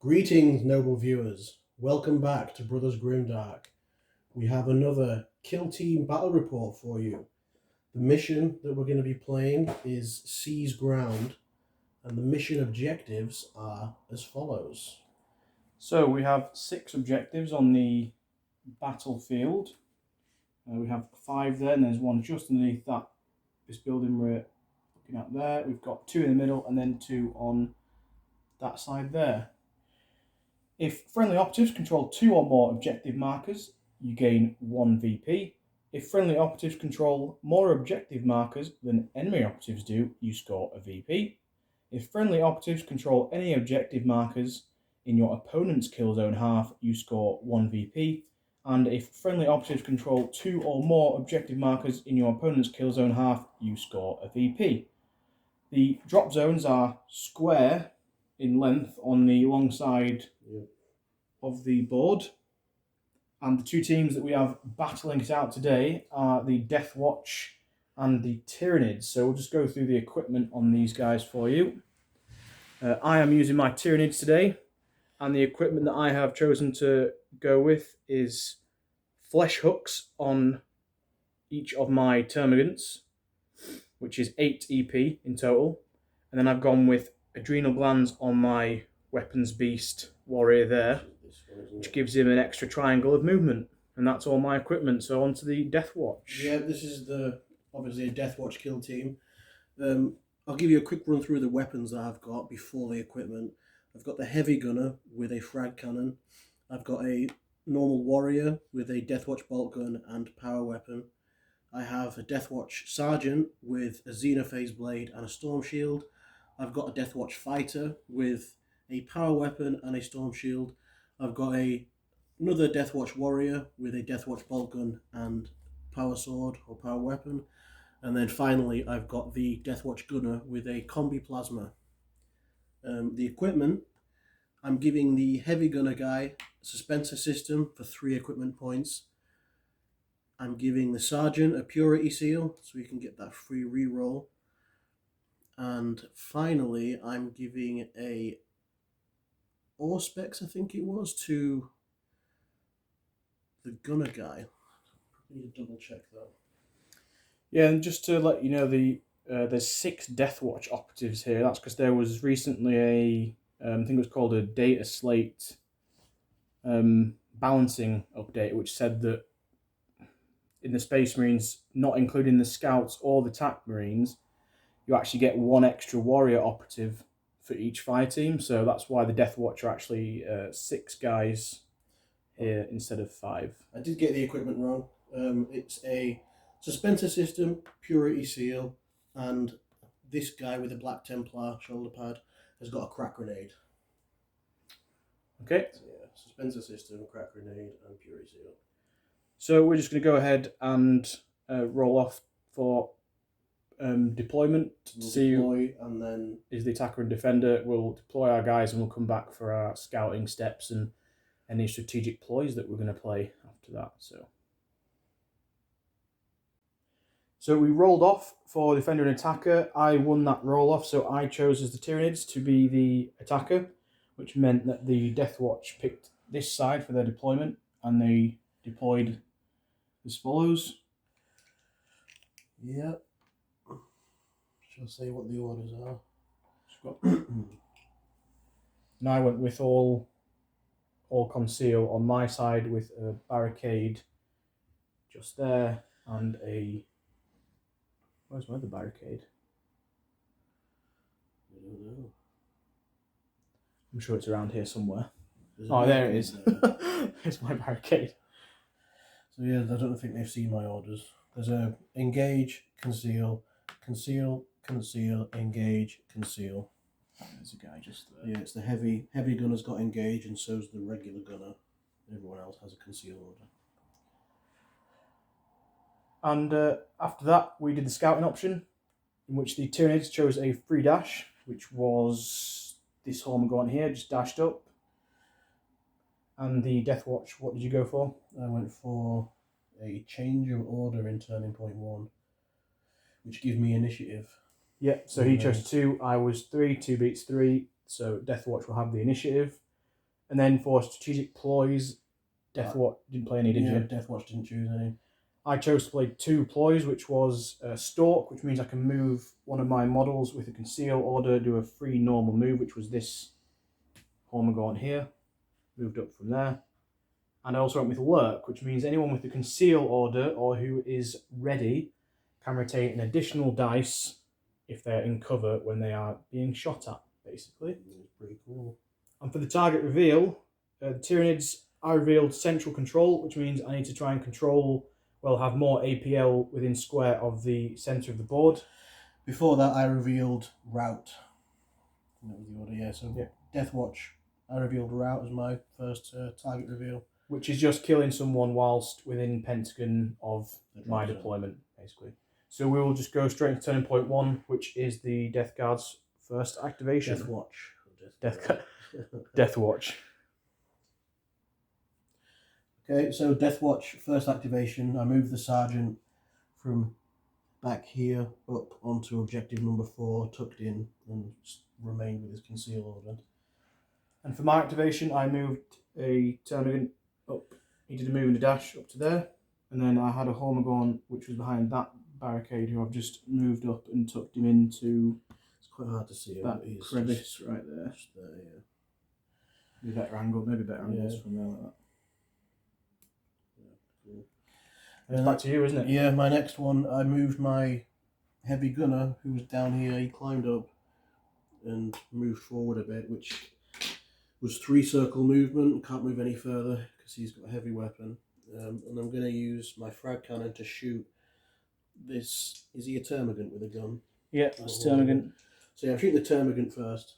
Greetings, noble viewers. Welcome back to Brothers Grimdark. We have another Kill Team battle report for you. The mission that we're going to be playing is Seize Ground, and the mission objectives are as follows. So we have 6 objectives on the battlefield. We have 5 there, and there's one just underneath that. This building we're looking at there. We've got 2 in the middle, and then 2 on that side there. If friendly operatives control 2 or more objective markers, you gain 1 VP. If friendly operatives control more objective markers than enemy operatives do, you score a VP. If friendly operatives control any objective markers in your opponent's kill zone half, you score 1 VP. And if friendly operatives control 2 or more objective markers in your opponent's kill zone half, you score a VP. The drop zones are square in length on the long side of the board. And the 2 teams that we have battling it out today are the Deathwatch and the Tyranids. So we'll just go through the equipment on these guys for you. I am using my Tyranids today, and the equipment that I have chosen to go with is flesh hooks on each of my termagants, which is 8 EP in total. And then I've gone with adrenal glands on my weapons beast warrior there, which gives him an extra triangle of movement. And that's all my equipment. So on to the Deathwatch. Yeah, this is obviously a Deathwatch kill team. I'll give you a quick run through the weapons that I've got before the equipment. I've got the heavy gunner with a frag cannon. I've got a normal warrior with a Deathwatch bolt gun and power weapon. I have a Deathwatch sergeant with a Xenophase blade and a storm shield. I've got a Deathwatch fighter with a power weapon and a storm shield. I've got another Deathwatch warrior with a Deathwatch bolt gun and power sword or power weapon. And then finally, I've got the Deathwatch gunner with a combi plasma. The equipment, I'm giving the heavy gunner guy a suspensor system for 3 equipment points. I'm giving the sergeant a purity seal so we can get that free reroll. And finally, I'm giving a Auspex, I think it was, to the gunner guy. I need to double check though. Yeah, and just to let you know, there's 6 Deathwatch operatives here. That's because there was recently I think it was called a data slate balancing update, which said that in the Space Marines, not including the Scouts or the TAC Marines, you actually get 1 extra warrior operative for each fire team. So that's why the Deathwatch are actually 6 guys here instead of 5. I did get the equipment wrong. It's a suspensor system, purity seal, and this guy with a black Templar shoulder pad has got a crack grenade. Okay. So yeah, suspensor system, crack grenade, and purity seal. So we're just going to go ahead and roll off for deployment to see and then is the attacker and defender. We'll deploy our guys and we'll come back for our scouting steps and any strategic ploys that we're going to play after that. So we rolled off for defender and attacker. I won that roll off, so I chose as the Tyranids to be the attacker, which meant that the Deathwatch picked this side for their deployment, and they deployed as follows. Yeah. Shall I say what the orders are? And I went with all conceal on my side with a barricade just there and a... Where's my other barricade? I don't know. I'm sure it's around here somewhere. Oh, there it is. There's my barricade. So yeah, I don't think they've seen my orders. There's a engage, conceal, conceal, conceal, engage, conceal. There's a guy just there. Yeah, it's the heavy gunner's got engage, and so's the regular gunner. Everyone else has a conceal order. And after that, we did the scouting option, in which the Tyranids chose a free dash, which was this home going here, just dashed up. And the Deathwatch, what did you go for? I went for a change of order in turning point 1, which gives me initiative. Yeah, so he chose 2, I was 3, 2 beats 3, so Deathwatch will have the initiative. And then for strategic ploys, Deathwatch didn't play any, did you? Deathwatch didn't choose any. I chose to play 2 ploys, which was Stalk, which means I can move one of my models with a conceal order, do a free normal move, which was this Hormigaunt here. Moved up from there. And I also went with Lurk, which means anyone with a conceal order or who is ready can retain an additional dice if they're in cover when they are being shot at, basically. It's pretty cool. And for the target reveal, the Tyranids, I revealed central control, which means I need to try and control, well, have more APL within square of the centre of the board. Before that, I revealed route. That was the order, yeah. So Deathwatch, I revealed route as my first target reveal. Which is just killing someone whilst within pentagon of my deployment, basically. So we will just go straight into turning point 1, which is the Death Guard's first activation. Deathwatch. Okay, so Deathwatch, first activation. I move the Sergeant from back here up onto objective number 4, tucked in, and remained with his conceal order. And for my activation, I moved a Termagant up. He did a move and a dash up to there. And then I had a Hormigaunt, which was behind that barricade, who I've just moved up and tucked him into. It's quite hard to see that crevice right there. Just there, yeah. Maybe better angles from there like that. It's back to you, isn't it? Yeah, my next one, I moved my heavy gunner, who was down here. He climbed up and moved forward a bit, which was 3 circle movement. Can't move any further because he's got a heavy weapon. And I'm going to use my frag cannon to shoot this. Is he a termagant with a gun? Yeah, it's termagant. So yeah, I'm shooting the termagant first.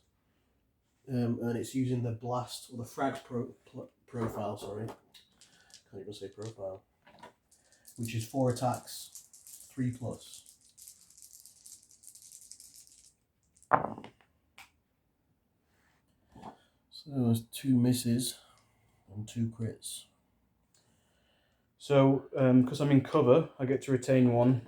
And it's using the blast, or the frag profile, sorry. Can't even say profile. Which is 4 attacks, 3+. So there's 2 misses and 2 crits. So, because I'm in cover, I get to retain 1,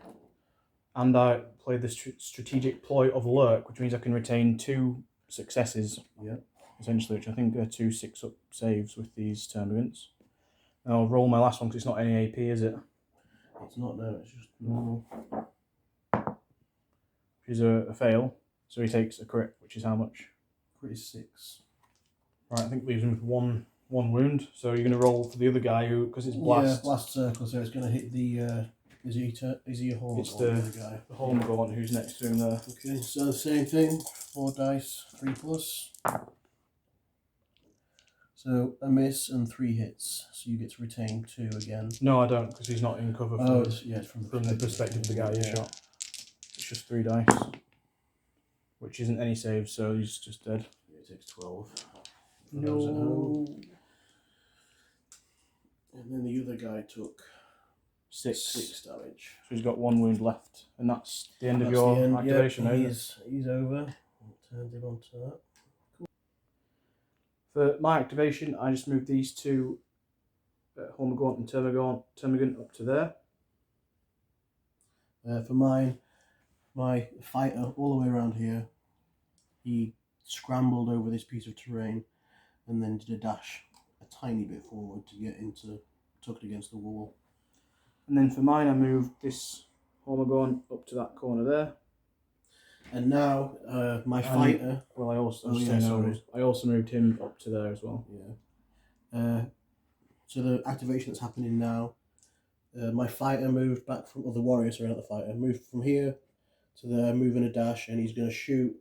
and I play the strategic ploy of Lurk, which means I can retain 2 successes. Yeah. Essentially, which I think are 2 6-up saves with these termagants. And I'll roll my last one because it's not any AP, is it? It's not, no, it's just normal. Which is a fail. So he takes a crit, which is how much? Crit is 6. Right, I think leaves him with one wound. So you're going to roll for the other guy who, because it's blast. Yeah, blast circle, so it's going to hit the. Is he a Hormigaunt? It's the Hormigaunt who's next to him there. Okay, so the same thing. 4 dice, 3+. So a miss and 3 hits. So you get to retain 2 again. No, I don't, because he's not in cover from, it's from the perspective of the guy you shot. It's just 3 dice, which isn't any save, so he's just dead. Yeah, it takes 12. No. And then the other guy took 6 damage. So he's got 1 wound left, and that's the end of your activation. Yep, he's over. Turned him onto that. For my activation, I just moved these 2 Hormigaunt and Termagant up to there. For mine, my fighter all the way around here, he scrambled over this piece of terrain and then did a dash a tiny bit forward to get tucked against the wall. And then for mine, I moved this Hormigaunt up to that corner there. And now my fighter. Well, I also moved him up to there as well. Yeah. So the activation that's happening now, my fighter moved back from, or the warrior, sorry, not the fighter, moved from here to there, moving a dash, and he's going to shoot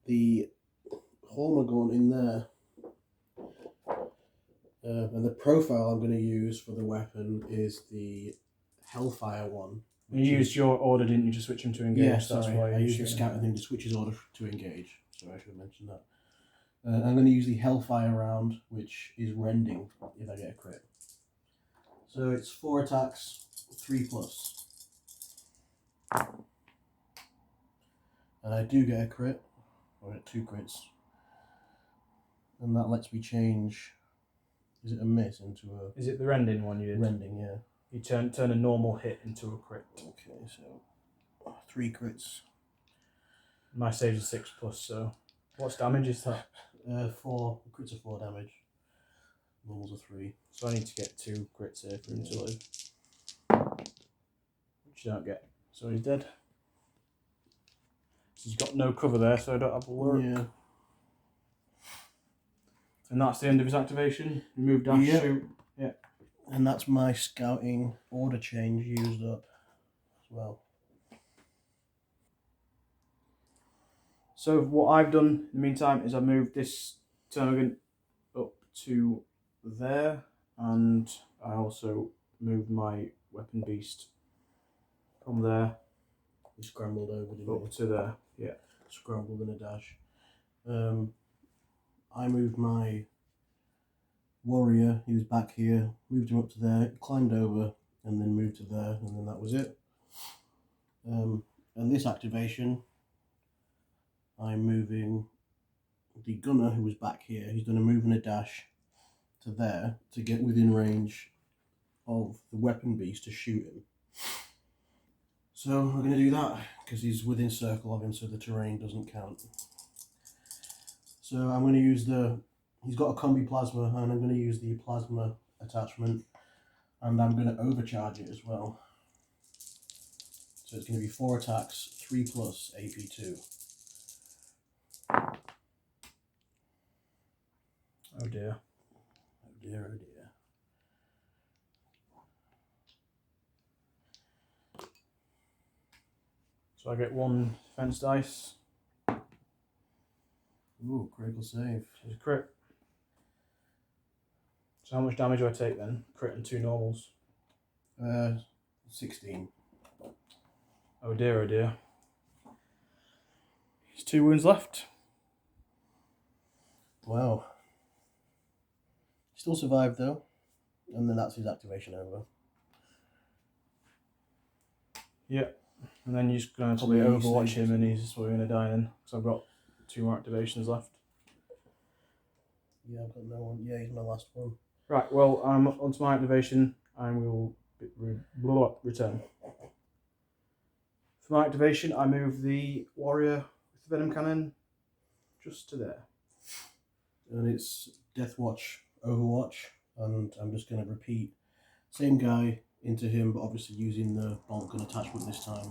the Hormigaunt in there. And the profile I'm going to use for the weapon is the Hellfire one. You used your order, didn't you, to switch him to engage? Yeah, that's why I used the scouting thing to switch his order to engage. So I should have mentioned that. I'm going to use the Hellfire round, which is rending if I get a crit. So it's 4 attacks, 3+. And I do get a crit. I get 2 crits. And that lets me change. Is it a miss into a... Is it the rending one you did? Rending, yeah. You turn a normal hit into a crit. Okay, so 3 crits. My save is 6+, so what's damage is that? 4 crits are 4 damage. Normals are 3. So I need to get 2 crits here for him to live. Which you don't get. So he's dead. So he's got no cover there, so I don't have to worry. Yeah. And that's the end of his activation. Remove dash, shoot. Yeah. And that's my scouting order change used up as well. So what I've done in the meantime is I've moved this termagant up to there, and I also moved my weapon beast from there. You scrambled over, didn't you? Up to there, yeah. Scrambled in a dash. I moved my warrior, he was back here, moved him up to there, climbed over, and then moved to there, and then that was it. And this activation, I'm moving the gunner who was back here. He's going to move in a dash to there to get within range of the weapon beast to shoot him. So we're going to do that because he's within circle of him, so the terrain doesn't count. So I'm going to use he's got a combi plasma, and I'm going to use the plasma attachment, and I'm going to overcharge it as well. So it's going to be 4 attacks, 3 plus AP2. Oh dear. Oh dear, oh dear. So I get 1 defense dice. Ooh, critical save. It's a crit. So how much damage do I take then? Crit and 2 normals. 16. Oh dear, oh dear. There's 2 wounds left. Wow. Still survived though, and then that's his activation over. Yeah, and then you're just going to probably overwatch him, and he's probably going to die then, because I've got 2 more activations left. Yeah, I've got no one. Yeah, he's my last one. Right, well, I'm onto my activation, and we will return. For my activation, I move the warrior with the venom cannon just to there. And it's Deathwatch, Overwatch, and I'm just going to repeat same guy into him, but obviously using the bolt gun attachment this time.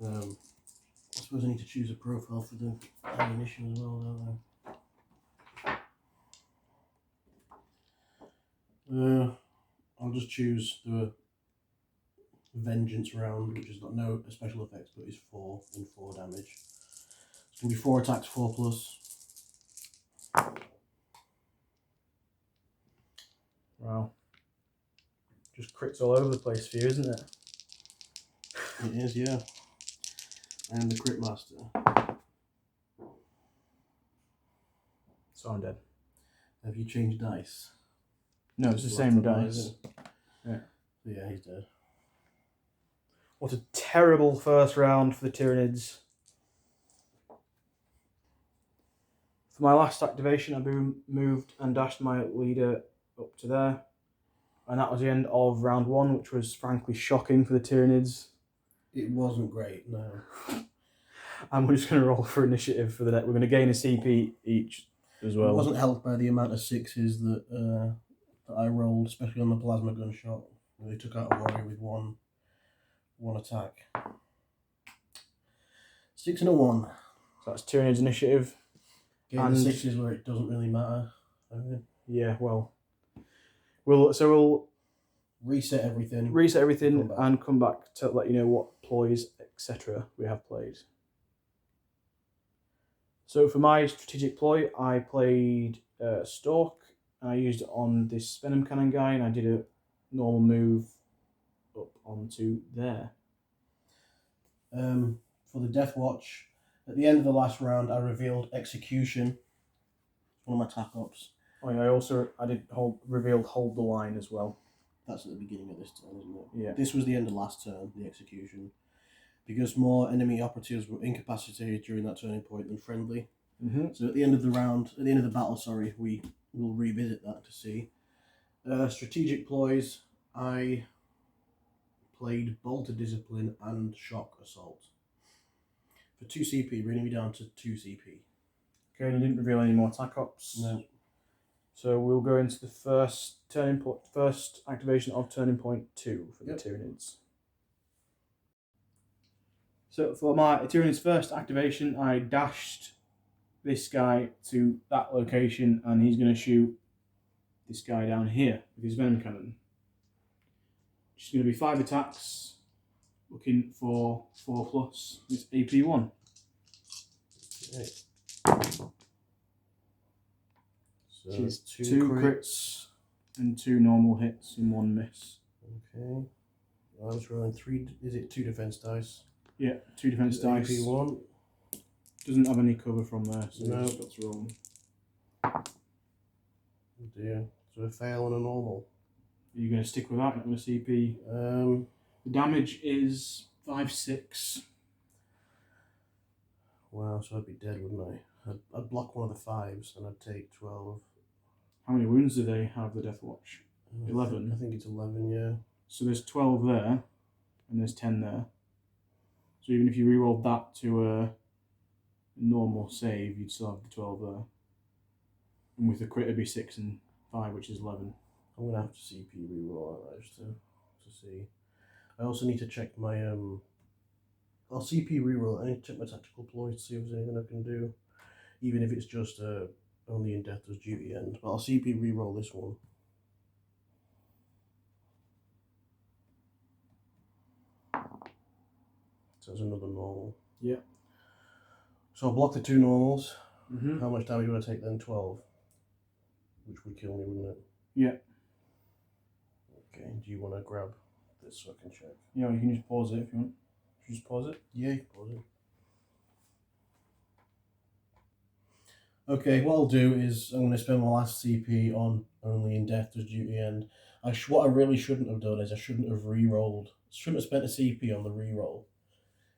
I suppose I need to choose a profile for the ammunition as well, don't I? I'll just choose the Vengeance round, which has got no special effects, but is 4 and 4 damage. It's going to be 4 attacks, 4 plus. Wow. Just crits all over the place for you, isn't it? It is, yeah. And the crit master. So I'm dead. Have you changed dice? No, it's the same dice. Yeah. Yeah, he's dead. What a terrible first round for the Tyranids. For my last activation, I moved and dashed my leader up to there. And that was the end of round 1, which was frankly shocking for the Tyranids. It wasn't great, no. And we're just going to roll for initiative for the next. We're going to gain a CP each as well. It wasn't helped by the amount of 6s that I rolled, especially on the plasma gunshot. They took out a warrior with one attack. 6 and a 1. So that's Tyranids initiative. Getting the 6s where it doesn't really matter. Yeah, well, we'll reset everything, and come back to let you know what ploys, etc. we have played. So for my strategic ploy, I played Stalk, and I used it on this venom cannon guy, and I did a normal move up onto there. For the Deathwatch, at the end of the last round, I revealed Execution. One of my tac ops. Oh yeah, I did revealed Hold the Line as well. That's at the beginning of this turn, isn't it? Yeah. This was the end of last turn, the Execution. Because more enemy operatives were incapacitated during that turning point than friendly. Mm-hmm. So at the end of the battle, we will revisit that to see. Strategic ploys, I played Bolter Discipline and Shock Assault. For 2 CP, bringing me down to 2 CP. Okay, you didn't reveal any more attack ops. No. So we'll go into the first activation of turning point 2 for the Yep. Tyranids. So for my Tyranids' first activation, I dashed this guy to that location, and he's going to shoot this guy down here with his venom cannon. It's going to be 5 attacks, looking for 4+. It's AP1. Okay. So Which is 2 crits and 2 normal hits and 1 miss. Okay. I was rolling 3. Is it 2 defense dice? Yeah, 2 defense dice. AP1. Doesn't have any cover from there, so No. you just got to roll them. Oh dear. So a fail and a normal. Are you going to stick with that? You're not going to CP? The damage is 5/6. Wow, so I'd be dead, wouldn't I? I'd block one of the 5s and I'd take 12. How many wounds do they have, the Deathwatch? 11. I think it's 11, yeah. So there's 12 there, and there's 10 there. So even if you rerolled that to a normal save, you'd still have the 12 there. And with the crit, it'd be 6 and 5, which is 11. I'm going to have to CP reroll that just to see. I also need to check my... I'll CP reroll. I need to check my tactical ploy to see if there's anything I can do. Even if it's just only in death does duty end. But I'll CP reroll this one. So it's another normal. Yeah. So I'll block the 2 normals. Mm-hmm. How much damage would I take then? 12. Which would kill me, wouldn't it? Yeah. Okay, do you want to grab this so I can check? Yeah, you can just pause it if you want. Just pause it. Yeah, you can pause it. Okay, what I'll do is I'm going to spend my last CP on only in death does duty end. What I really shouldn't have done is I shouldn't have re-rolled. Shouldn't have spent a CP on the re-roll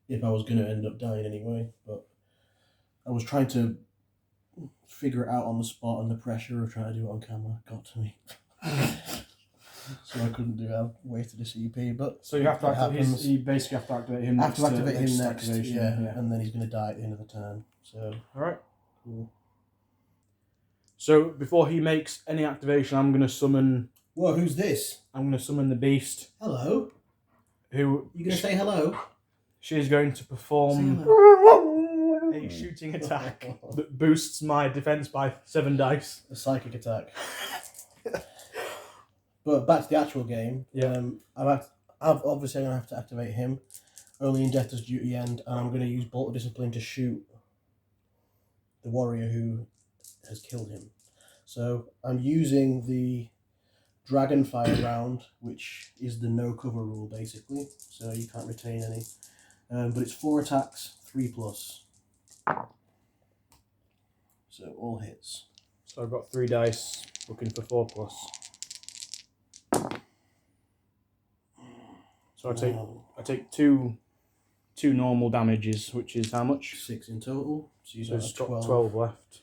if I was going to end up dying anyway. But I was trying to figure it out on the spot, and the pressure of trying to do it on camera got to me. So I couldn't do it. I wasted a CP. But So you have to activate. You basically have to activate him. I have to activate him next. Activation. Yeah, and then he's going to die at the end of the turn. So all right. Cool. So before he makes any activation, I'm going to summon. Whoa, who's this? I'm going to summon the beast. Hello. Who? You going to say hello? She's going to perform a shooting attack that boosts my defense by 7 dice. A psychic attack. But back to the actual game. Yeah. I've obviously I'm going to have to activate him. Only in death does duty end, and I'm going to use Bolt of Discipline to shoot the warrior who has killed him. So I'm using the Dragonfire round, which is the no cover rule basically. So you can't retain any. But it's 4 attacks, 3+. So all hits. So I've got 3 dice, looking for 4+. So I take two normal damages, which is how much? 6 in total. So you've There's got 12 left.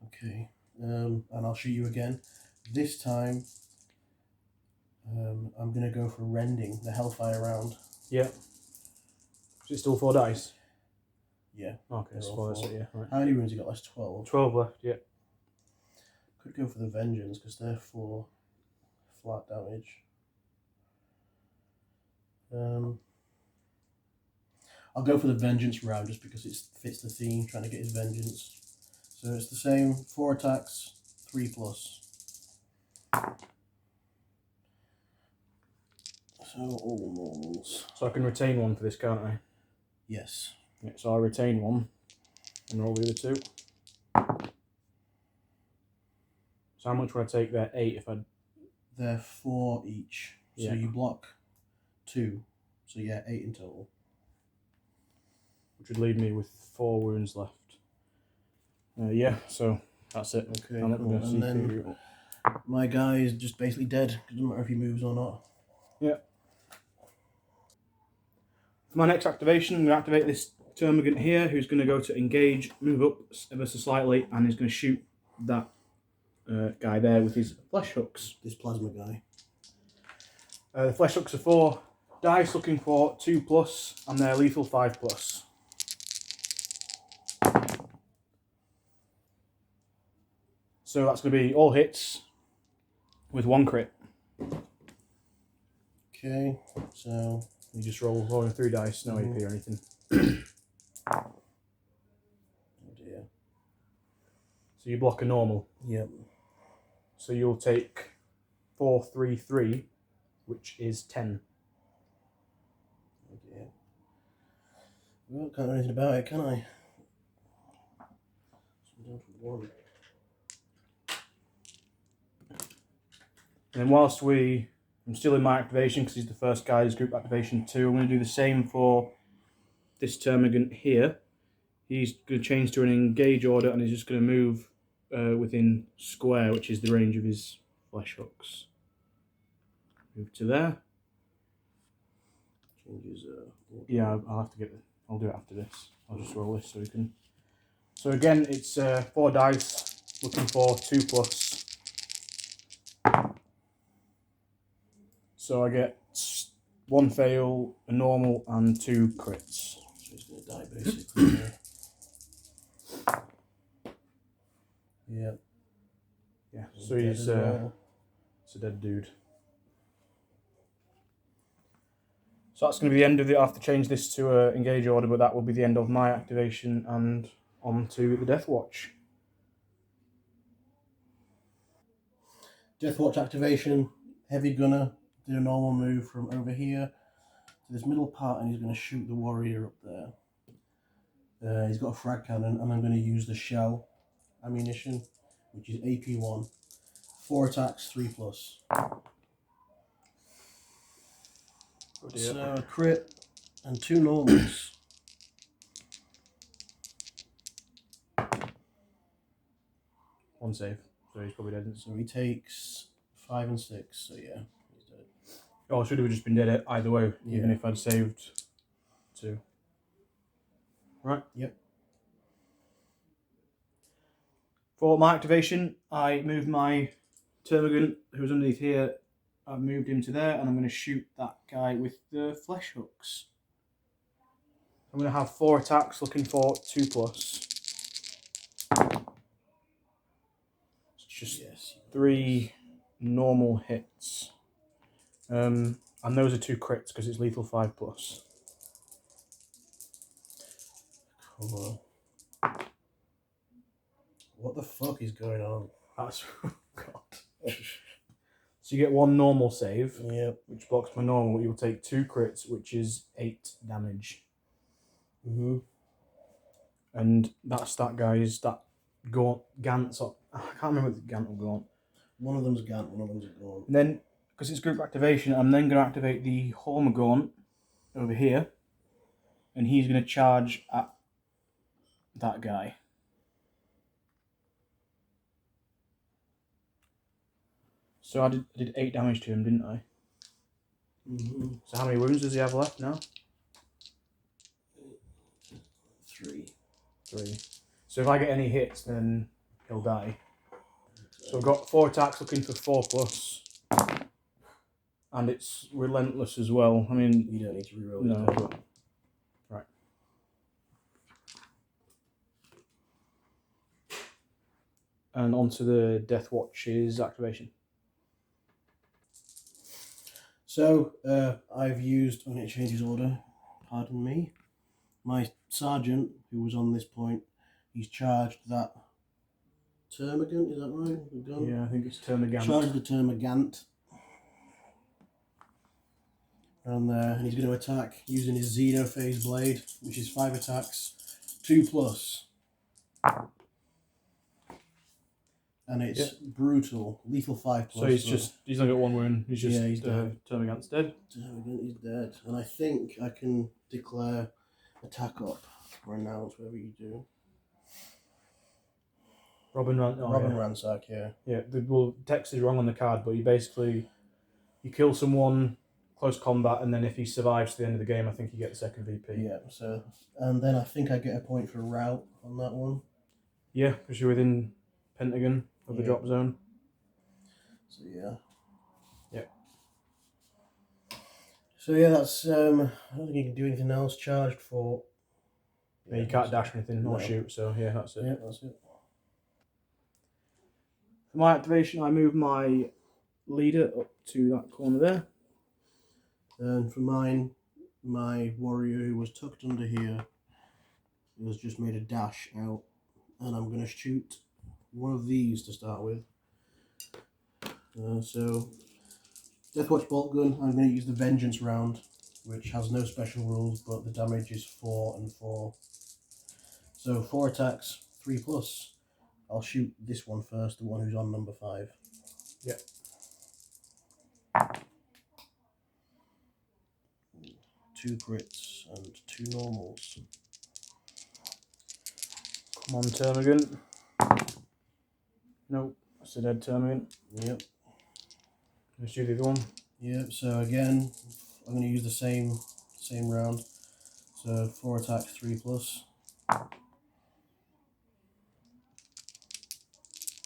Okay. And I'll shoot you again. This time, I'm going to go for Rending, the Hellfire round. Yeah. Is it still 4 dice? Yeah. Okay, so yeah. Right. How many wounds you got? That's 12. 12 left, yeah. Could go for the Vengeance, because they're 4 flat damage. I'll go for the Vengeance round just because it fits the theme, trying to get his vengeance. So it's the same, 4 attacks, 3+. So all normals. So I can retain 1 for this, can't I? Yes. Yeah, so I retain 1 and roll the other 2. So how much would I take there? 8 if I... They're 4 each. So Yeah. you block 2. So yeah, 8 in total. Which would leave me with 4 wounds left. Yeah, so that's it. Okay, I'm not cool. going to And then my guy is just basically dead. It doesn't matter if he moves or not. Yeah. For my next activation, I'm going to activate this Termagant here, who's going to go to engage, move up ever so slightly, and is going to shoot that guy there with his flesh hooks. This plasma guy. The flesh hooks are 4 dice, looking for 2+, and they're lethal 5+. So that's going to be all hits with 1 crit. Okay, so You just rolling 3 dice, no AP or anything. oh dear. So you block a normal. Yep. So you'll take 4, 3, 3, which is 10. Oh dear. Well, can't do anything about it, can I? So I'm down to 1. And then whilst I'm still in my activation because he's the first guy, his group activation 2, I'm going to do the same for this termagant here. He's going to change to an engage order and he's just going to move within square, which is the range of his flesh hooks. Move to there. Changes. Yeah, I'll do it after this. I'll just roll this so we can. So again, it's 4 dice, looking for 2+. So I get 1 fail, a normal, and 2 crits. So he's going to die basically. Yep. Yeah, so he's it's a dead dude. So that's going to be the end of it. I have to change this to engage order, but that will be the end of my activation and on to the Deathwatch. Deathwatch activation, heavy gunner, do a normal move from over here to this middle part and he's going to shoot the warrior up there. He's got a frag cannon and I'm going to use the shell ammunition, which is AP1. 4 attacks, 3+. Oh dear. So a crit and 2 normals. One save, so he's probably dead. So he takes 5 and 6, so yeah, he's dead. Oh, I should have just been dead either way, even if I'd saved 2. Right? Yep. For my activation, I moved my termagant, who's underneath here, I've moved him to there, and I'm going to shoot that guy with the flesh hooks. I'm going to have 4 attacks, looking for 2+. It's just 3 normal hits. And those are 2 crits because it's lethal 5+. Come on. What the fuck is going on? That's God. So you get 1 normal save, which blocks my normal. You'll take 2 crits, which is 8 damage. And that's that guy's Gant's. I can't remember if it's Gant or Gaunt. One of them's Gant, one of them's Gaunt. And then, because it's group activation, I'm then going to activate the Hormagaunt over here, and he's going to charge at that guy. So I did 8 damage to him, didn't I? So how many wounds does he have left now? 3. So if I get any hits, then he'll die. So I've got 4 attacks looking for 4+. And it's relentless as well. I mean, you don't need to reroll. No, but right. And onto the Deathwatch's activation. So I've used. I'm going to change his order. Pardon me. My sergeant, who was on this point, he's charged that termagant. Is that right? The gun? Yeah, I think it's Termagant. Charged the termagant. And he's going to attack using his Xenophase blade, which is 5 attacks, 2+. And it's brutal, lethal 5+. So he's only got 1 wound. He's dead. Termagant's dead. Termagant is dead. And I think I can declare attack up or announce whatever you do. Robin Ransack, yeah. Yeah, the text is wrong on the card, but you kill someone, close combat, and then if he survives to the end of the game, I think you get the second VP. Yeah, so, and then I think I get a point for route on that one. Yeah, because you're within Pentagon of the drop zone. So, yeah. Yep. So, yeah, that's, I don't think you can do anything else. Charged for... Yeah, you can't dash anything or shoot, so yeah, that's it. Yeah, that's it. For my activation, I move my leader up to that corner there. And for mine, my warrior who was tucked under here has just made a dash out, and I'm going to shoot one of these to start with. So, Deathwatch bolt gun, I'm going to use the Vengeance round, which has no special rules, but the damage is 4 and 4. So 4 attacks, 3+. I'll shoot this one first, the one who's on number 5. Yep. 2 crits and 2 normals. Come on, Termagant. Nope, that's a dead Termagant. Yep. Let's do the other one. Yep, so again, I'm going to use the same round. So 4 attacks, 3+.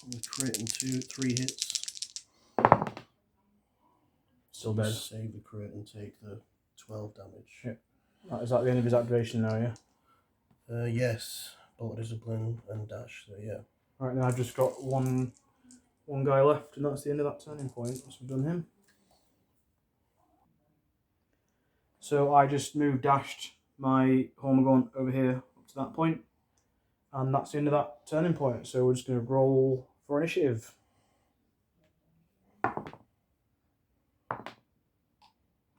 A crit and 3 hits. Still dead. Save the crit and take the 12 damage. Yep. Right, is that the end of his activation now, yeah? Yes, bolt discipline and dash, so yeah. Right, now I've just got one guy left, and that's the end of that turning point. So we've done him. So I just dashed my Hormagaunt over here up to that point, and that's the end of that turning point. So we're just going to roll for initiative.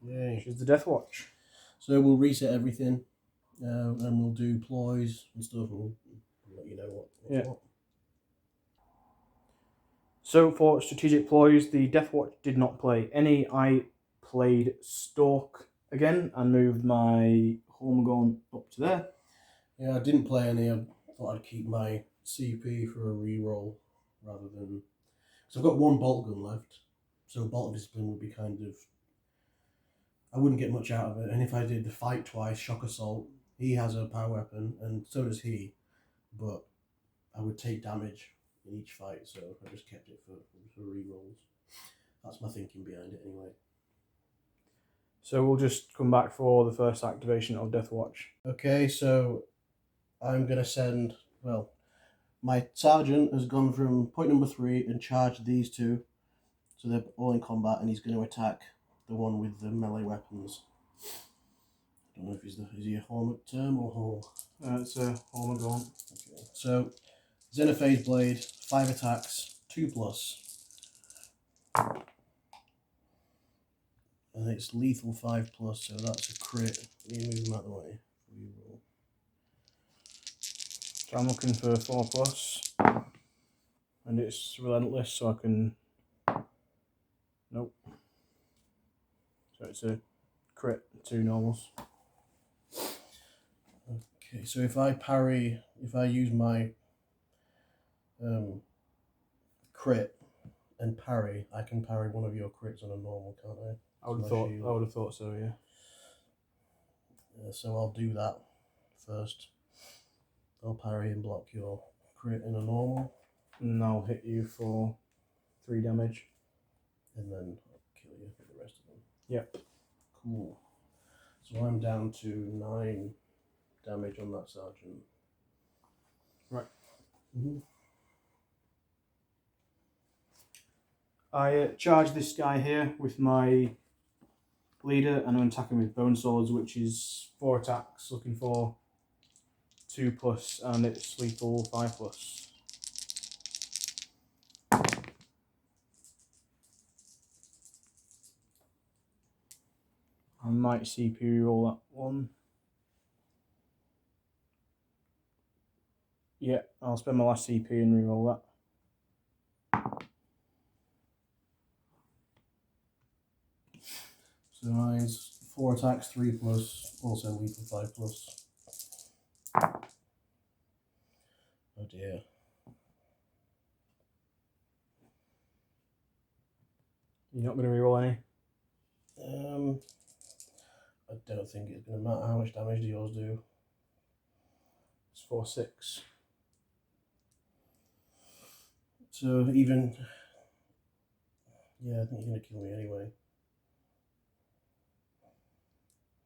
Yay. Which is the Deathwatch. So we'll reset everything, and we'll do ploys and stuff, and we'll let you know what's what. So for strategic ploys, the Deathwatch did not play any. I played Stalk again and moved my Hormagaunt up to there. Yeah, I didn't play any. I thought I'd keep my CP for a reroll rather than. So I've got 1 bolt gun left, so bolt discipline would be kind of. I wouldn't get much out of it, and if I did the fight twice, shock assault, he has a power weapon, and so does he, but I would take damage in each fight, so I just kept it for rerolls. That's my thinking behind it anyway. So we'll just come back for the first activation of Deathwatch. Okay, so I'm going to send, well, my sergeant has gone from point number 3 and charged these 2, so they're all in combat, and he's going to attack the one with the melee weapons. I don't know if is he a Hornet term or Hall? It's a Hormagaunt. Okay, so Xenophase Blade, 5 attacks, 2+. And it's lethal 5+, so that's a crit. You move them out of the way. Reroll. So I'm looking for 4+, and it's relentless, so I can. Nope. So it's a crit, 2 normals. Okay, so if I use my crit and parry, I can parry one of your crits on a normal, can't I? I would have thought so, yeah. So I'll do that first. I'll parry and block your crit in a normal. And I'll hit you for 3 damage. And then I'll kill you for the rest of them. Yep. Cool. So I'm down to 9 damage on that sergeant. Right. Mm-hmm. I charge this guy here with my leader, and I'm attacking with bone swords, which is 4 attacks, looking for 2+, and it's lethal 5+. I might CP roll that one. Yeah, I'll spend my last CP and reroll that. So mine's 4 attacks, 3+, also lethal 5+. Oh dear. You're not going to reroll any? I don't think it's going to matter. How much damage do yours do? It's 4/6. So even, yeah, I think you're going to kill me anyway.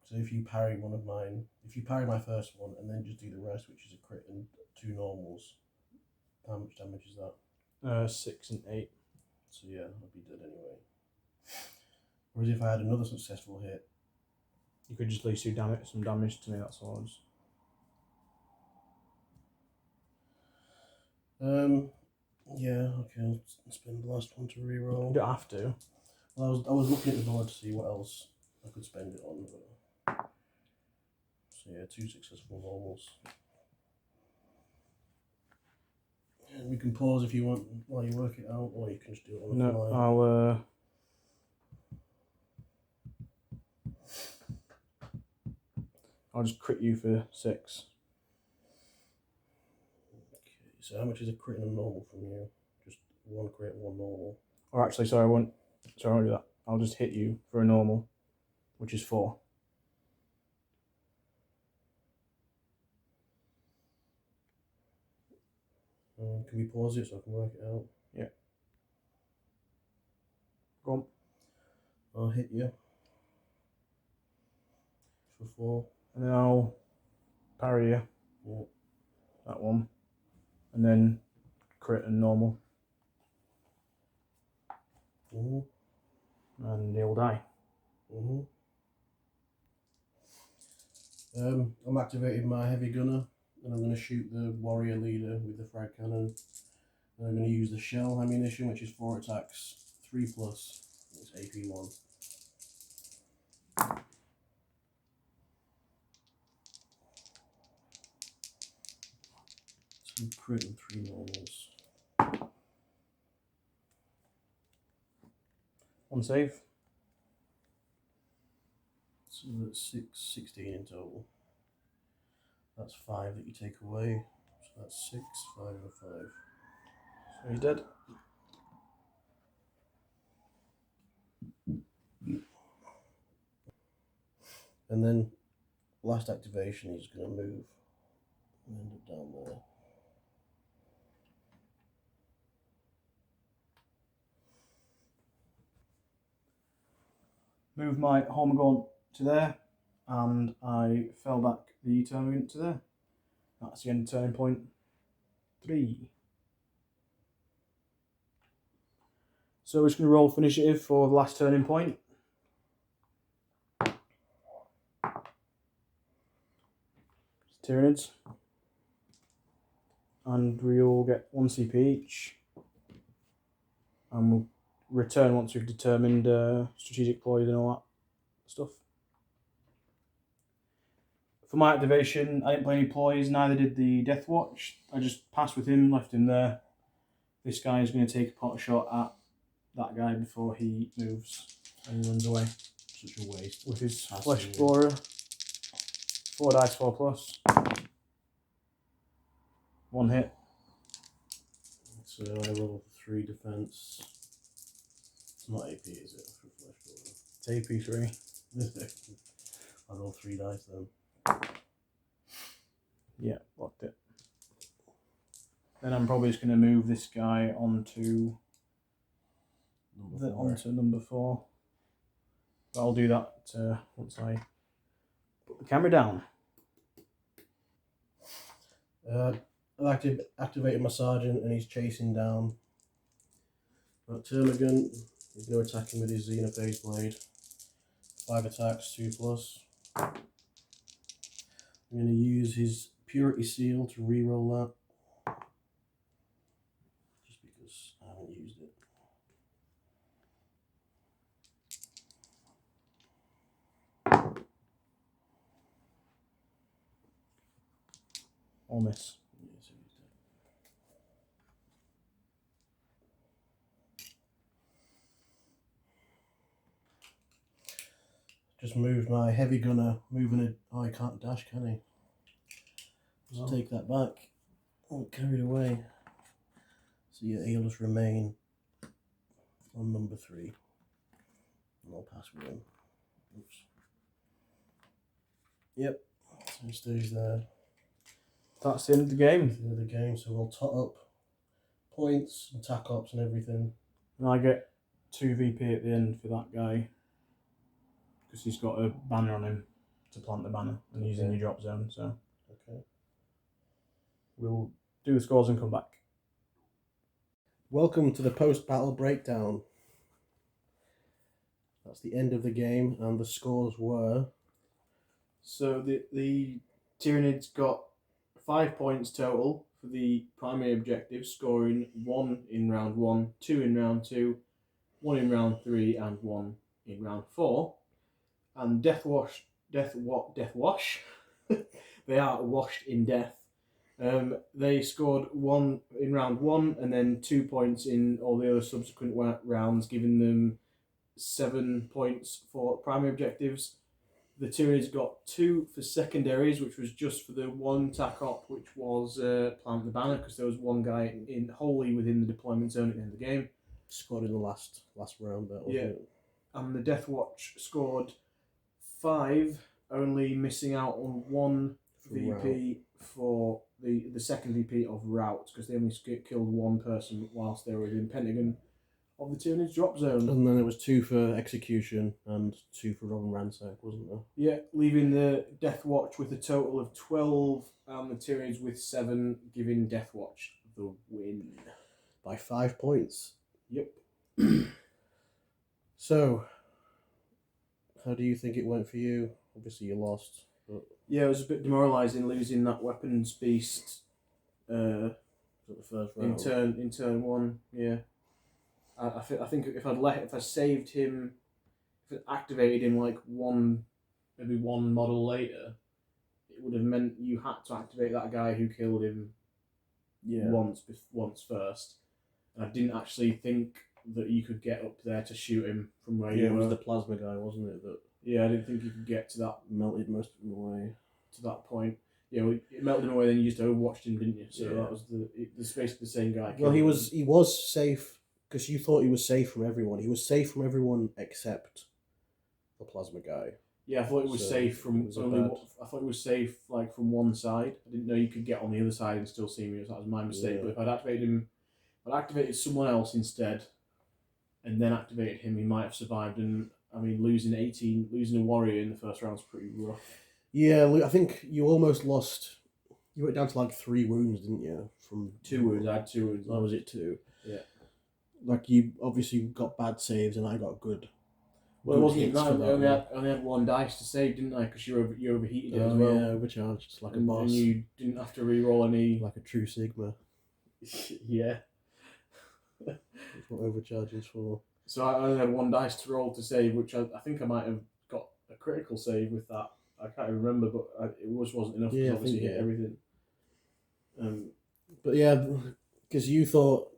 So if you parry one of mine, if you parry my first one and then just do the rest, which is a crit and 2 normals, how much damage is that? 6 and 8. So yeah, I'd be dead anyway. Whereas if I had another successful hit, You could just leave some damage to me, that's all. yeah, okay, I'll spend the last one to reroll. You don't have to. Well, I was looking at the board to see what else I could spend it on. But... So yeah, 2 successful normals. And we can pause if you want while you work it out, or you can just do it on the fly. I'll just crit you for 6. Okay, so how much is a crit and a normal from you? Just 1 crit, 1 normal. Or actually, sorry, I won't do that. I'll just hit you for a normal, which is 4. Can we pause it so I can work it out? Yeah. Go on. I'll hit you for 4. And then I'll parry you. Yeah. That one. And then crit and normal. And he'll die. I'm activating my heavy gunner, and I'm going to shoot the warrior leader with the frag cannon. And I'm going to use the shell ammunition, which is 4 attacks, 3+. It's AP 1. 2 crit and 3 normals. 1 save. So that's 16 in total. That's 5 that you take away. So that's 6, 5 and 5. So he's dead. And then last activation, he's going to move and end up down there. Move my Hormagaunt to there, and I fell back the Termagant to there. That's the end of turning point 3. So we're just going to roll for initiative for the last turning point. Tyranids. And we all get 1 CP each. And we'll return once we've determined strategic ploys and all that stuff. For my activation, I didn't play any ploys, neither did the Deathwatch. I just passed with him, left him there. This guy is going to take a pot shot at that guy before he moves and runs away. Such a waste. With his Flesh Explorer. 4 dice, 4+. 1 hit. So I roll 3 defense. It's not AP, is it? For Flesh It's AP 3. I roll 3 dice then. Yeah, blocked it. Then I'm probably just going to move this guy onto number 4. But I'll do that once I put the camera down. I've activated my sergeant and he's chasing down that termagant. He's going to attack him with his Xenophage blade. 5 attacks, 2+. I'm going to use his Purity Seal to reroll that. Just because I haven't used it. Or miss. Yeah, so he's dead. Just moved my heavy gunner, moving it. Oh, he can't dash, can he? Just take that back. Oh, carried away. So yeah, he'll just remain on number 3. And I'll pass with him. Oops. Yep, so he stays there. That's the end of the game. That's the end of the game, so we'll tot up points, attack ops and everything. And I get 2 VP at the end for that guy. Because he's got a banner on him to plant the banner and he's in your drop zone, so. Okay. We'll do the scores and come back. Welcome to the post-battle breakdown. That's the end of the game, and the scores were... So the Tyranids got 5 points total for the primary objective, scoring 1 in round 1, 2 in round 2, 1 in round 3, and 1 in round 4. And Deathwash, they are washed in death. They scored 1 in round 1 and then 2 points in all the other subsequent rounds, giving them 7 points for primary objectives. The Tyranids got 2 for secondaries, which was just for the one TAC-op, which was plant the banner, because there was one guy wholly within the deployment zone at the end of the game. Scored in the last round there, wasn't it? And the Deathwatch scored 5, only missing out on 1 VP for the second VP of route, because they only killed 1 person whilst they were within Pentagon of the Tyranids drop zone. And then there was 2 for execution and 2 for Robin Ransack, wasn't there? Yeah, leaving the Deathwatch with a total of 12 and the Tyranids with 7, giving Deathwatch the win. By 5 points. Yep. So, how do you think it went for you? Obviously you lost. But... Yeah, it was a bit demoralising losing that weapons beast the first round. in turn 1, yeah. I think if I saved him, if I activated him like maybe one model later, it would have meant you had to activate that guy who killed him once first. And I didn't actually think that you could get up there to shoot him from where you were. It was the plasma guy, wasn't it? That I didn't think you could get to that. Melted most of him away. To that point. Yeah, well, it melted him away, then you just overwatched him, didn't you? So that was basically the same guy. Well, he was safe, because you thought he was safe from everyone. He was safe from everyone except the plasma guy. Yeah, I thought it was safe from I thought it was safe like from one side. I didn't know you could get on the other side and still see me. So that was my mistake. Yeah. But if I'd activated him, I'd activated someone else instead, and then activated him, he might have survived. And I mean, losing a warrior in the first round is pretty rough. Yeah, I think you almost lost. You went down to like 3 wounds, didn't you? From 2 wounds. I had 2 wounds. That was it, 2. Yeah. Like, you obviously got bad saves, and I got good. Well, it wasn't that. I only had 1 dice to save, didn't I? Because you overheated it as well. Yeah, overcharged like a boss. And you didn't have to re-roll any. Like a true Sigma. Yeah. That's what overcharging's for. So I only had 1 dice to roll to save, which I think I might have got a critical save with that. I can't even remember, but it wasn't enough to obviously hit everything. But yeah, because you thought,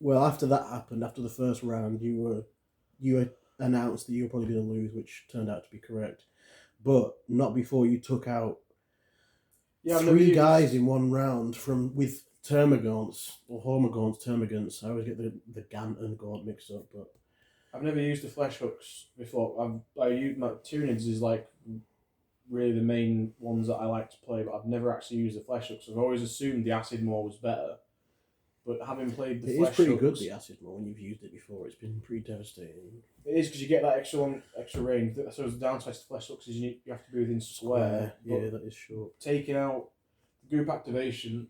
well, after that happened, after the first round, you announced that you were probably going to lose, which turned out to be correct. But not before you took out 3 guys in 1 round with termagants or termagants. I always get the Gant and Gaunt mixed up, but I've never used the flesh hooks before. I used my Tyranids is like really the main ones that I like to play, but I've never actually used the flesh hooks. I've always assumed the acid maw was better, but having played the flesh hooks, it is pretty good, the acid maw, when you've used it before. It's been pretty devastating. It is, because you get that extra range. So the downside to flesh hooks is you have to be within square. Yeah, that is short. Taking out the group activation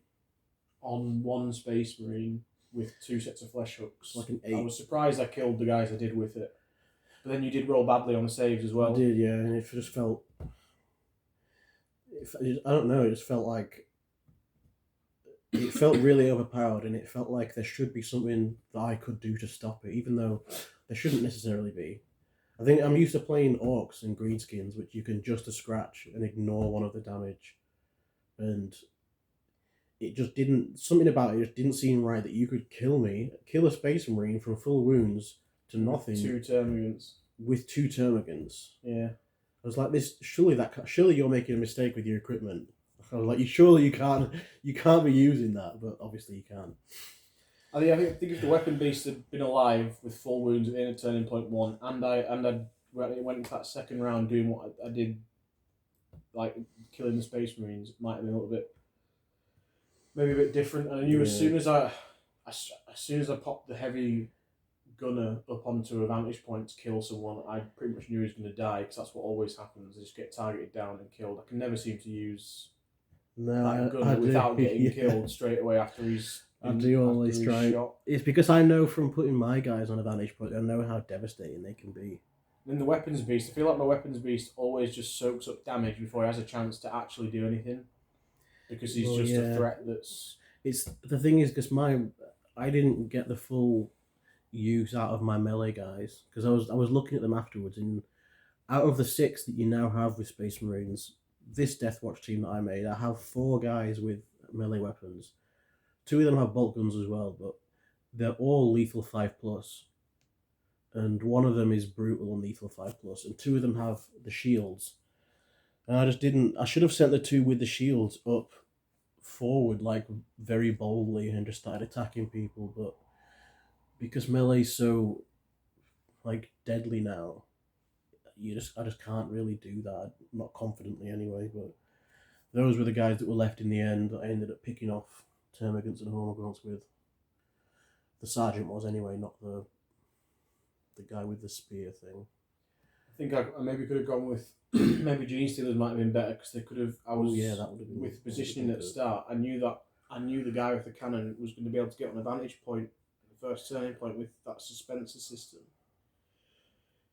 on 1 Space Marine with 2 sets of flesh hooks. Like an 8. I was surprised I killed the guys I did with it. But then you did roll badly on the saves as well. I did, yeah, and it just felt... I don't know, it just felt like... It felt really overpowered, and it felt like there should be something that I could do to stop it, even though there shouldn't necessarily be. I think I'm used to playing orcs and greenskins, which you can just a scratch and ignore 1 of the damage. And it just didn't... Something about it just didn't seem right that you could kill a Space Marine from full wounds to nothing. 2 termagants. With 2 termagants. Yeah. I was like, surely you're making a mistake with your equipment. I was like, you can't be using that, but obviously you can. I think if the weapon beast had been alive with full wounds at the end of turning point 1, and I went into that second round doing what I did, like killing the Space Marines, it might have been a little bit, maybe a bit different. And I knew as soon as I popped the heavy gunner up onto a vantage point to kill someone, I pretty much knew he was going to die, because that's what always happens. They just get targeted down and killed. I can never seem to use No, that gunner do, without getting yeah. killed straight away after he's I do always try. shot. It's because I know from putting my guys on a vantage point, I know how devastating they can be. And the weapons beast, I feel like my weapons beast always just soaks up damage before he has a chance to actually do anything, because he's just a threat that's. It's the thing is because I didn't get the full use out of my melee guys because I was looking at them afterwards, and out of the 6 that you now have with Space Marines, this Deathwatch team that I made, I have 4 guys with melee weapons. 2 of them have bolt guns as well, but they're all lethal 5+. And 1 of them is brutal and lethal 5+, and 2 of them have the shields. And I just didn't. I should have sent the 2 with the shields up forward, like very boldly, and just started attacking people. But because melee's so like deadly now, I just can't really do that. Not confidently anyway. But those were the guys that were left in the end that I ended up picking off termagants and hormagaunts with. The sergeant was anyway, not the guy with the spear thing. I think I maybe could have gone with maybe Gene Stealers might have been better because they could have. That would have been with positioning at the start. I knew the guy with the cannon was going to be able to get on a vantage point, the first turning point with that suspenser system.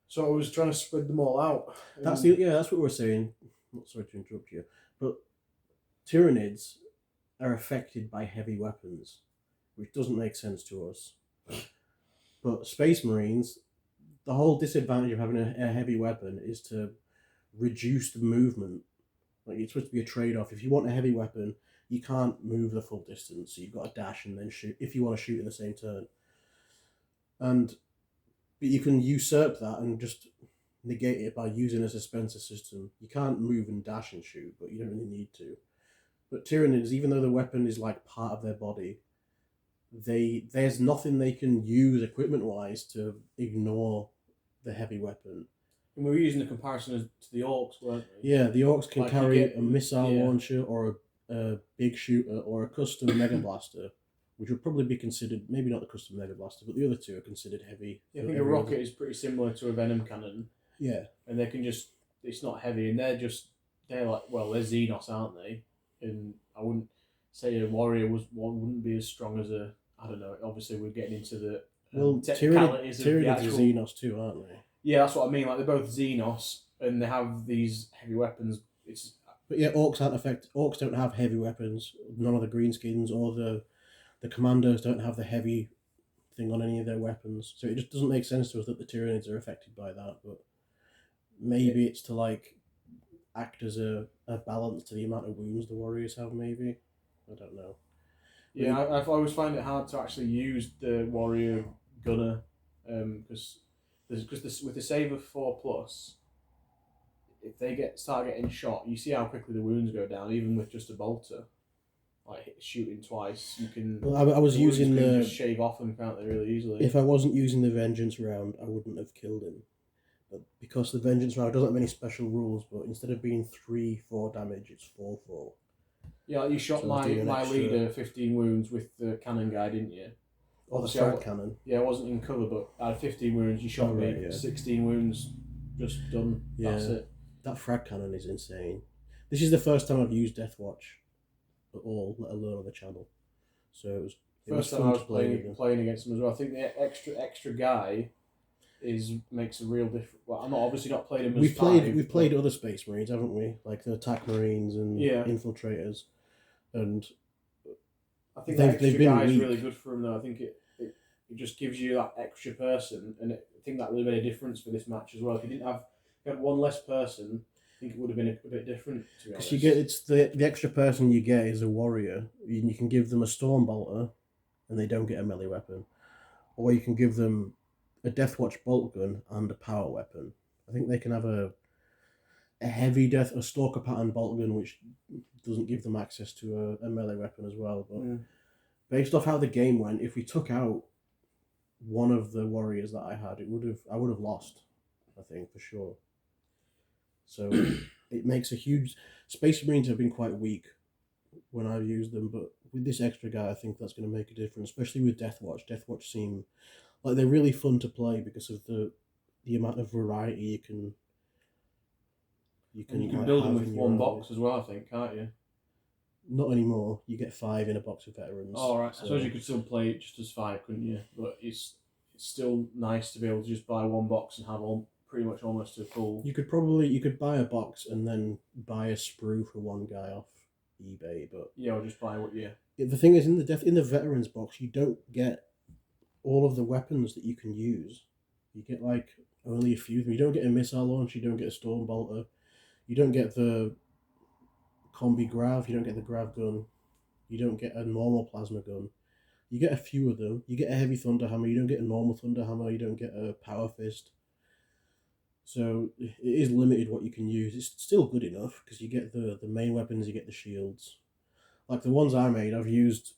So I was trying to spread them all out. That's what we're saying. Not sorry to interrupt you, but Tyranids are affected by heavy weapons, which doesn't make sense to us. But Space Marines, the whole disadvantage of having a heavy weapon is to reduce the movement. Like, it's supposed to be a trade-off. If you want a heavy weapon, you can't move the full distance, so you've got to dash and then shoot if you want to shoot in the same turn. But you can usurp that and just negate it by using a suspenser system. You can't move and dash and shoot, but you don't really need to. But Tyranids, even though the weapon is like part of their body, there's nothing they can use equipment-wise to ignore the heavy weapon. And we were using the comparison to the Orcs, weren't we? Yeah, the Orcs can carry a missile launcher or a big shooter or a custom Mega Blaster, which would probably be considered, maybe not the custom Mega Blaster, but the other 2 are considered heavy. Yeah, I think a rocket is pretty similar to a Venom cannon. Yeah. And they can just, it's not heavy, and they're like, well, they're Xenos, aren't they? And I wouldn't say a warrior wouldn't be as strong as a, I don't know, obviously we're getting into the technicalities of the actual... Tyranids are Xenos too, aren't they? Yeah, that's what I mean. Like, they're both Xenos, and they have these heavy weapons. But yeah, Orcs aren't affected. Orcs don't have heavy weapons. None of the Greenskins or the Commandos don't have the heavy thing on any of their weapons. So it just doesn't make sense to us that the Tyranids are affected by that. But maybe it's to like act as a balance to the amount of wounds the warriors have. Maybe, I don't know. Yeah, I always find it hard to actually use the warrior gunner because with the save of 4+, if they start getting shot, you see how quickly the wounds go down, even with just a bolter. Like shooting twice, you can. Well, I was using the just shave off them, can't they, really easily? If I wasn't using the Vengeance round, I wouldn't have killed him. But because the Vengeance round doesn't have any special rules, but instead of being 3/4 damage, it's 4/4. Yeah, you shot my leader 15 wounds with the cannon guy, didn't you? Or the frag cannon. Yeah, I wasn't in cover, but I had 15 wounds. You shot me, 16 wounds, just done. Yeah, that's it. That frag cannon is insane. This is the first time I've used Deathwatch at all, let alone on the channel. So it was first time I was playing against them as well. I think the extra guy makes a real difference. Well, I'm obviously not played him as we've played other Space Marines, haven't we? Like the attack Marines and infiltrators, and I think the extra guy is really good for him though. I think it just gives you that extra person, and I think that really made a difference for this match as well. If you had one less person, I think it would have been a bit different. To be honest, because the extra person you get is a warrior. You can give them a storm bolter, and they don't get a melee weapon, or you can give them a Deathwatch bolt gun and a power weapon. I think they can have a heavy a stalker pattern bolt gun, which doesn't give them access to a melee weapon as well. But based off how the game went, if we took out one of the warriors that I had, I would have lost, I think, for sure. So it makes a huge... Space Marines have been quite weak when I've used them, but with this extra guy, I think that's going to make a difference, especially with Deathwatch. Deathwatch seem like they're really fun to play because of the amount of variety you can build them with one box as well, I think, can't you? not anymore. You get 5 in a box of veterans. All right. So, I suppose you could still play it just as 5, couldn't you? But it's still nice to be able to just buy one box and have all pretty much almost a full. you could buy a box and then buy a sprue for one guy off eBay, but Yeah, or just buy what you. the thing is, in the veterans box, you don't get all of the weapons that you can use. You get like only a few of them. You don't get a missile launch. You don't get a storm bolter. You don't get the combi grav. You don't get the grav gun. You don't get a normal plasma gun. You get a few of them. You get a heavy thunder hammer. You don't get a normal thunder hammer. You don't get a power fist. So it is limited what you can use. It's still good enough because you get the main weapons. You get the shields. Like the ones I made, I've used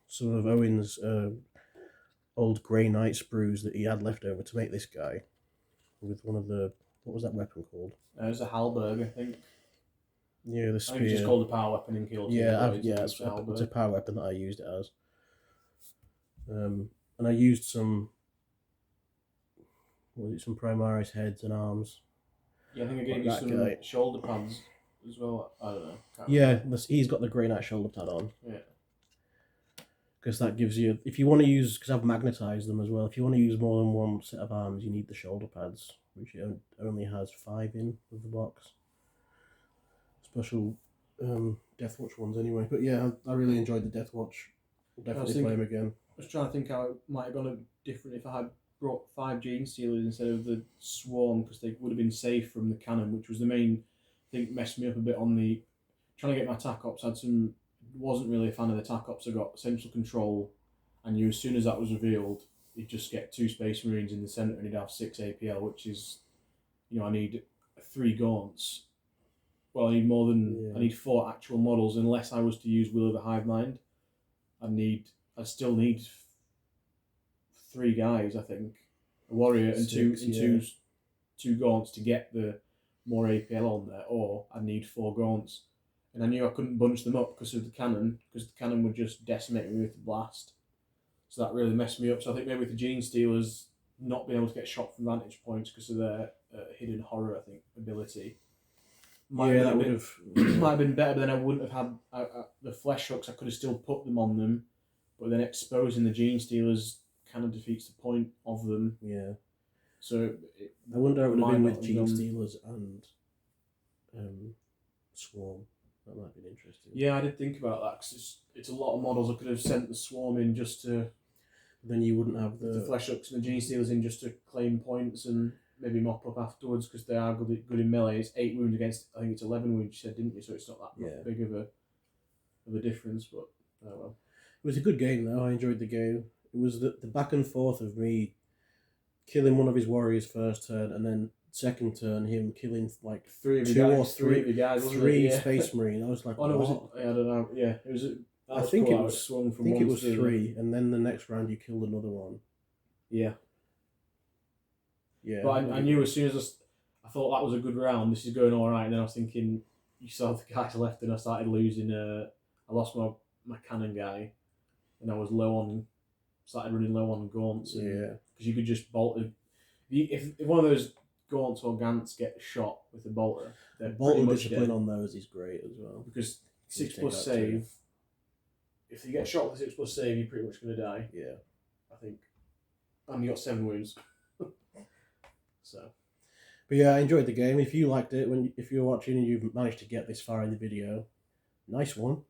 some of Owen's old Grey Knight sprues that he had left over to make this guy with one of the, what was that weapon called? It was a halberd, I think. Yeah, the I spear. think it's just called the power weapon in Kill Team. It's a power weapon that I used it as. And I used some Primaris heads and arms. Yeah, I think I gave you some shoulder pads as well. I don't know. He's got the Grey Knight shoulder pad on. Yeah. Because that gives you, if you want to use, because I've magnetized them as well, if you want to use more than one set of arms, you need the shoulder pads, which it only has 5 in with the box. Special Deathwatch ones anyway. But yeah, I really enjoyed the Deathwatch. We'll definitely play them again. I was trying to think how it might have gone different if I had brought 5 Gene Stealers instead of the Swarm, because they would have been safe from the cannon, which was the main thing that messed me up a bit on the trying to get my TAC Ops. Wasn't really a fan of the TAC Ops. I got Central Control, and as soon as that was revealed, you'd just get 2 Space Marines in the centre and you'd have 6 APL, which is, I need 3 Gaunts. Well, I need more than, I need 4 actual models, unless I was to use Will of the Hive Mind. I still need 3 guys, I think. A warrior and 2 Gaunts to get the more APL on there, or I need 4 Gaunts. And I knew I couldn't bunch them up because of the cannon would just decimate me with the blast. So that really messed me up. So I think maybe with the Gene Stealers, not being able to get shot from vantage points because of their hidden horror, I think, ability. Might have been better, but then I wouldn't have had the flesh hooks. I could have still put them on them, but then exposing the Gene Stealers kind of defeats the point of them. Yeah. So I wonder how it would have been with Gene Stealers and Swarm. That might be interesting. Yeah, I did think about that because it's a lot of models. I could have sent the Swarm in just to. Then you wouldn't have the flesh hooks and the Gene Stealers in just to claim points and maybe mop up afterwards because they are good in melee. It's 8 wounds against, I think it's 11 wounds. You said, didn't you? So it's not that big of a difference. But oh well. It was a good game though. I enjoyed the game. It was the back and forth of me killing one of his warriors first turn, and then second turn him killing like 3 Space Marine. I was like, oh no, was it? I don't know. Yeah, it was. I think it was 3, and then the next round you killed another one. Yeah. Yeah. But I knew as soon as I thought that was a good round. This is going all right, and then I was thinking, you saw the guys left, and I started losing. I lost my cannon guy, and I was started running low on Gaunts. Because you could just bolt. If one of those Gaunts or Gants get shot with a bolter, they're bolter discipline on those is great as well. Because 6+ save. If you get shot with 6+ save, you're pretty much going to die. Yeah, I think. And you got 7 wounds. So. But yeah, I enjoyed the game. If you liked it, if you're watching and you've managed to get this far in the video, nice one.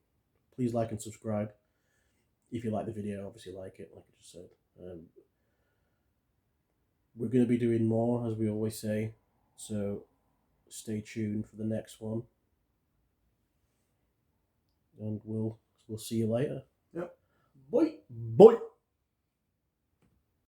Please like and subscribe. If you like the video, obviously like it, like I just said. We're going to be doing more, as we always say, so stay tuned for the next one. And we'll see you later. Yep. Bye. Bye.